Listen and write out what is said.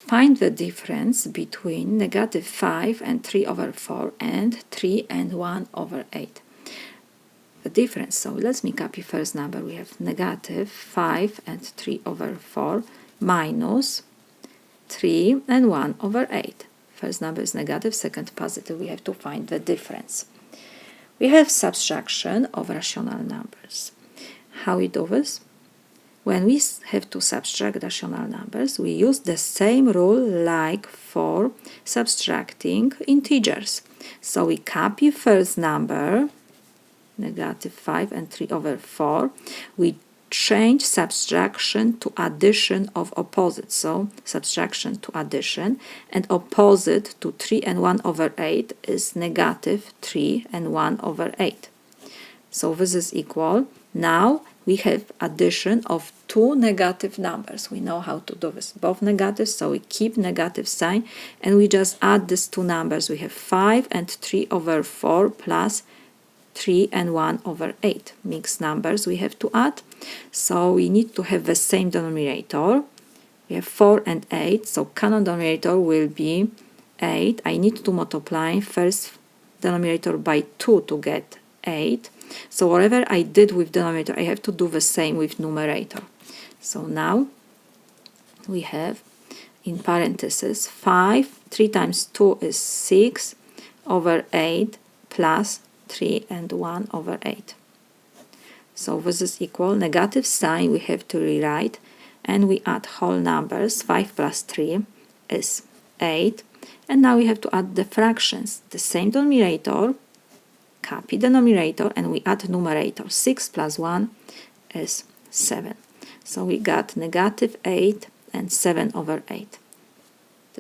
Find the difference between negative 5 and 3 over 4 and 3 and 1 over 8. The difference, so let me copy first number. We have negative 5 and 3 over 4 minus 3 and 1 over 8. First number is negative, second positive. We have to find the difference. We have subtraction of rational numbers. How we do this? When we have to subtract rational numbers, we use the same rule like for subtracting integers. So we copy first number, negative 5 and 3 over 4. We change subtraction to addition of opposite. So subtraction to addition, and opposite to 3 and 1 over 8 is negative 3 and 1 over 8. So this is equal. Now we have addition of two negative numbers. We know how to do this. Both negative, so we keep negative sign and we just add these two numbers. We have 5 and 3 over 4 plus 3 and 1 over 8. Mixed numbers we have to add. So we need to have the same denominator. We have 4 and 8, so common denominator will be 8. I need to multiply first denominator by 2 to get 8. So whatever I did with denominator, I have to do the same with numerator. So now we have in parentheses 5, 3 times 2 is 6 over 8 plus 3 and 1 over 8. So this is equal. Negative sign we have to rewrite, and we add whole numbers. 5 plus 3 is 8. And now we have to add the fractions. The same denominator, copy denominator, and we add numerator. 6 plus 1 is 7. So we got negative 8 and 7 over 8.